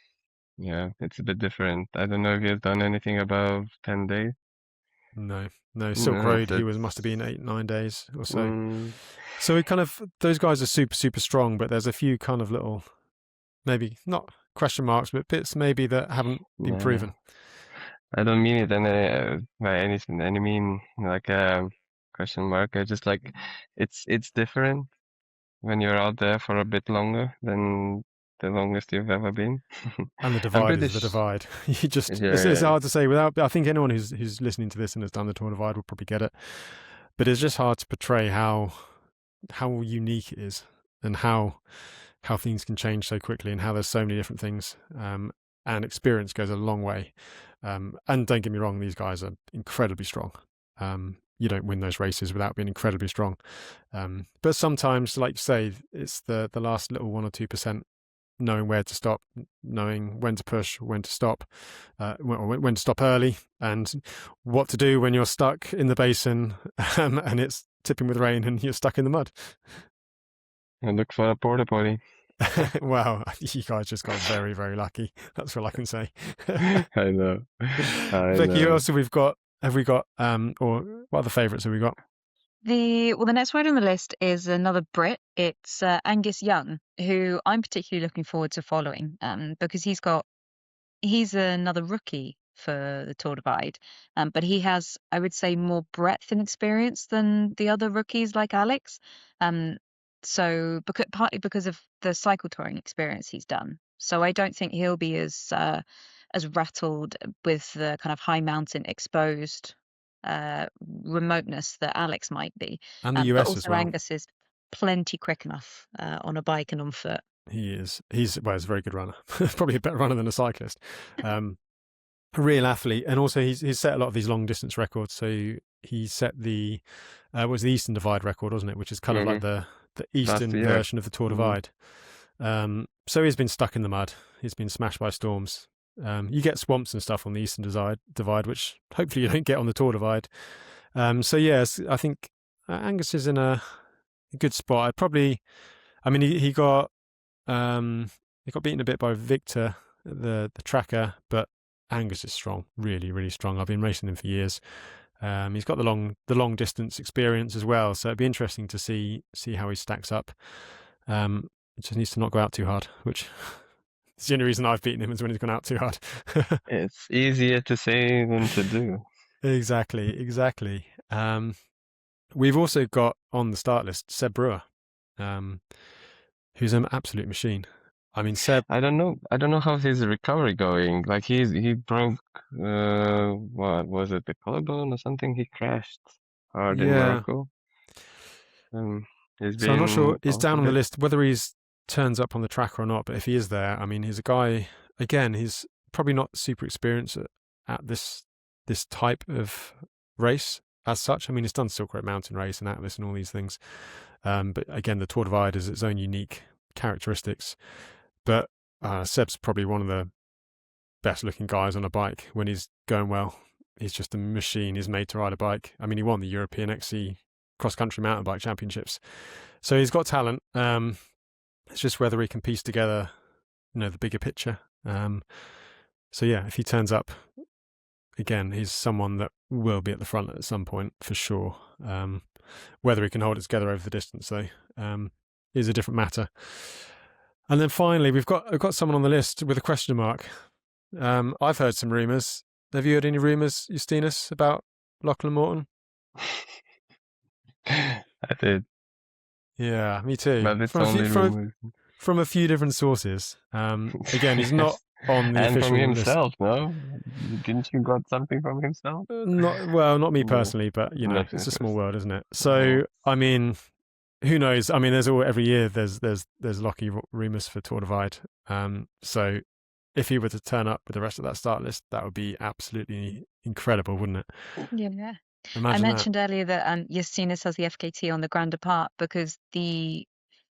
yeah, it's a bit different. I don't know if he has done anything above 10 days. No. Silk Road, he must have been 8-9 days or so. So it kind of, those guys are super, super strong, but there's a few kind of little, maybe not question marks, but bits maybe that haven't been proven. I don't mean it by any mean like a question mark. I just like it's different when you're out there for a bit longer than the longest you've ever been. And the divide is the divide. You just it's hard to say without. I think anyone who's listening to this and has done the Tour Divide will probably get it, but it's just hard to portray how unique it is and how things can change so quickly and how there's so many different things. And experience goes a long way. And don't get me wrong, these guys are incredibly strong. You don't win those races without being incredibly strong. But sometimes, like you say, it's the last little 1 or 2%, knowing where to stop, knowing when to push, when to stop, when to stop early, and what to do when you're stuck in the basin and it's tipping with rain and you're stuck in the mud. And look for a porta potty. Wow, you guys just got very, very lucky. That's all I can say. I know. Vicky, who else have we got? Or what other favourites have we got? The next word on the list is another Brit. It's Angus Young, who I'm particularly looking forward to following, because he's another rookie for the Tour Divide, but he has, I would say, more breadth and experience than the other rookies like Alex. So partly because of the cycle touring experience he's done. So I don't think he'll be as rattled with the kind of high mountain exposed remoteness that Alex might be. And the US as well. Angus is plenty quick enough on a bike and on foot. He is. He's a very good runner. Probably a better runner than a cyclist. A real athlete, and also he's set a lot of these long distance records. So he set the was the Eastern Divide record, wasn't it? Which is kind of like the the last eastern year. version of the Tour Mhm. Divide. So he's been stuck in the mud. He's been smashed by storms. You get swamps and stuff on the eastern divide, which hopefully you don't get on the Tour Divide. So yes, I think Angus is in a good spot. He got beaten a bit by Victor, the tracker, but Angus is strong, really, really strong. I've been racing him for years. He's got the long distance experience as well, so it'd be interesting to see how he stacks up. He just needs to not go out too hard, which is the only reason I've beaten him is when he's gone out too hard. It's easier to say than to do. Exactly. We've also got on the start list Seb Brewer, who's an absolute machine. I mean, Seb. I don't know how's his recovery going. Like he broke what was it, the collarbone or something? He crashed hard in Morocco. He's So I'm not sure. He's off down a on the bit. list whether he's turns up on the track or not. But if he is there, I mean, he's a guy. Again, he's probably not super experienced at this type of race as such. I mean, he's done Silk Road Mountain Race and Atlas and all these things. But again, the Tour Divide has its own unique characteristics. But Seb's probably one of the best looking guys on a bike when he's going well. He's just a machine. He's made to ride a bike. I mean, he won the European XC Cross Country Mountain Bike Championships. So he's got talent. It's just whether he can piece together, the bigger picture. So yeah, if he turns up, again, he's someone that will be at the front at some point for sure. Whether he can hold it together over the distance, though, is a different matter. And then finally, we've got someone on the list with a question mark. I've heard some rumours. Have you heard any rumours, Justinas, about Lachlan Morton? I did. Yeah, me too. But it's only rumours. From a few different sources. Again, he's not on the and official from himself, list. No? Didn't you got something from himself? Not me personally, but it's a small world, isn't it? So, I mean, who knows? I mean, every year there's Lockie rumours for Tour Divide. So if he were to turn up with the rest of that start list, that would be absolutely incredible, wouldn't it? Yeah. Imagine I mentioned earlier that Justinas has the FKT on the Grand Depart because the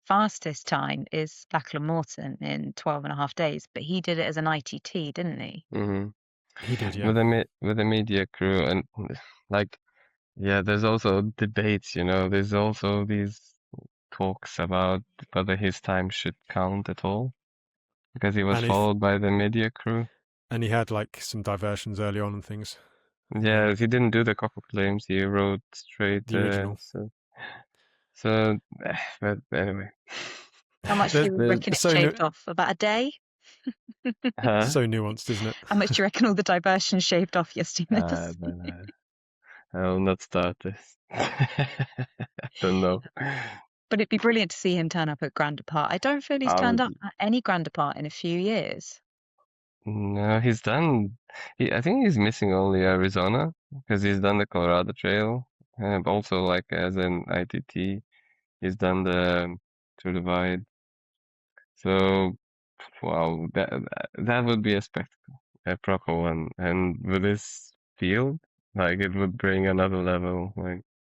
fastest time is Lachlan Morton in 12.5 days, but he did it as an ITT, didn't he? Mm-hmm. He did, yeah. With the media crew, and there's also debates, there's also these talks about whether his time should count at all because he was followed by the media crew. And he had some diversions early on and things. Yeah, he didn't do the cocker claims. He rode straight. The original. But anyway. How much do you reckon it shaved off? About a day? So nuanced, isn't it? How much do you reckon all the diversions shaved off, Justinas? I will not start this. I don't know. But it'd be brilliant to see him turn up at Grand Depart. I don't feel he's turned up at any Grand Depart in a few years. No, he's done. I think he's missing only Arizona because he's done the Colorado Trail, and also as an ITT, he's done the Tour Divide. So, wow, that would be a spectacle, a proper one, and with this field, it would bring another level.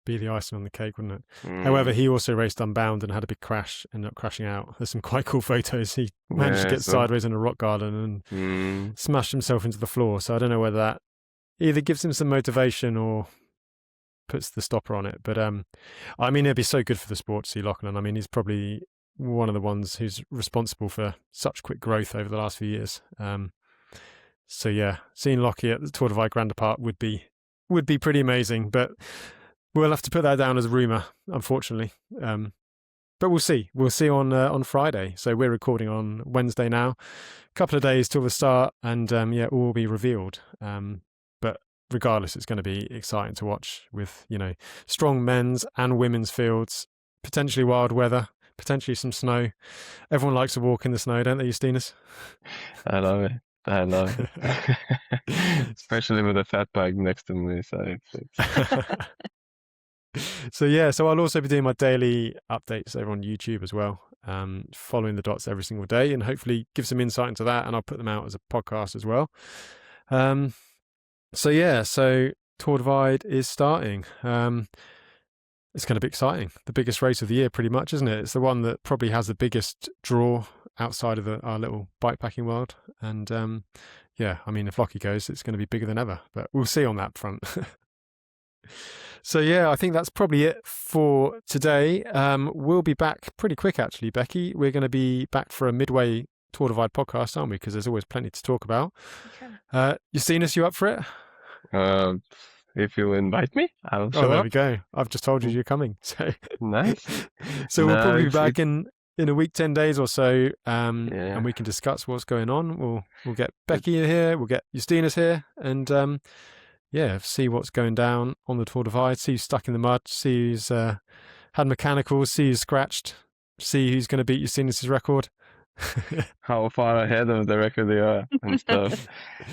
Be the icing on the cake, wouldn't it? However, he also raced Unbound and had a big crash, ended up crashing out. There's some quite cool photos. He managed to get sideways in a rock garden and smashed himself into the floor. So I don't know whether that either gives him some motivation or puts the stopper on it. But I mean, it'd be so good for the sport to see Lachlan. I mean, he's probably one of the ones who's responsible for such quick growth over the last few years. So yeah, seeing Lockie at the Tour Divide Grand Depart would be pretty amazing. But we'll have to put that down as a rumour, unfortunately. But we'll see. We'll see on Friday. So we're recording on Wednesday now. A couple of days till the start, and all will be revealed. But regardless, it's going to be exciting to watch with strong men's and women's fields, potentially wild weather, potentially some snow. Everyone likes to walk in the snow, don't they, Justinas? I love it. Especially with a fat bike next to me. So I'll also be doing my daily updates over on YouTube as well, following the dots every single day, and hopefully give some insight into that, and I'll put them out as a podcast as well. So Tour Divide is starting. it's going to be exciting. The biggest race of the year, pretty much, isn't it? It's the one that probably has the biggest draw outside of our little bikepacking world. And yeah, I mean, if Lockie goes, it's going to be bigger than ever. But we'll see on that front. So yeah, I think that's probably it for today. We'll be back pretty quick, actually, Beccy. We're going to be back for a midway Tour Divide podcast, aren't we? Because there's always plenty to talk about. Okay. Justinas, you up for it? If you invite me, I'll show Oh, there up. we go. I've just told you you're coming. So Nice. So we'll No, probably be it's- back in a week, 10 days or so, Yeah. and we can discuss what's going on. We'll get Beccy here, we'll get Justinas here, and yeah, see what's going down on the Tour Divide, see who's stuck in the mud, see who's had mechanicals, see who's scratched, see who's going to beat Justinas' record. How far ahead of the record they are and stuff.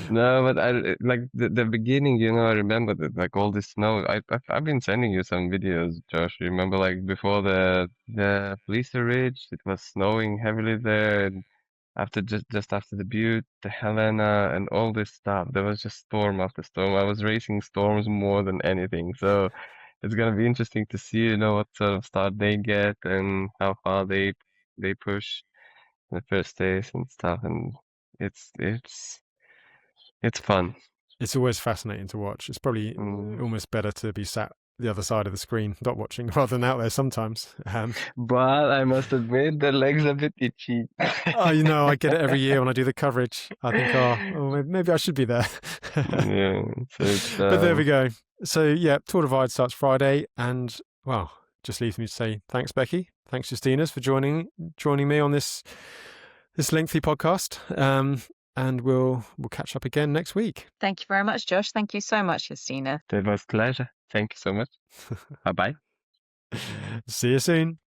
No, but I like the beginning, I remember that, like, all this snow. I've been sending you some videos, Josh. Remember, like, before the Fleecer Ridge, it was snowing heavily there, and after just after the Butte, the Helena, and all this stuff, there was just storm after storm. I was racing storms more than anything, so it's gonna be interesting to see, what sort of start they get and how far they push the first days and stuff, and it's fun. It's always fascinating to watch. It's probably almost better to be sat the other side of the screen, not watching, rather than out there sometimes. But I must admit, the legs are a bit itchy. I get it every year when I do the coverage. I think, oh maybe I should be there. Yeah, so it's, But there we go. So yeah, Tour Divide starts Friday, and well, just leaves me to say thanks, Beccy. Thanks, Justinas, for joining me on this lengthy podcast. And we'll catch up again next week. Thank you very much, Josh. Thank you so much, Justina. That was pleasure. Thank you so much. Bye-bye. See you soon.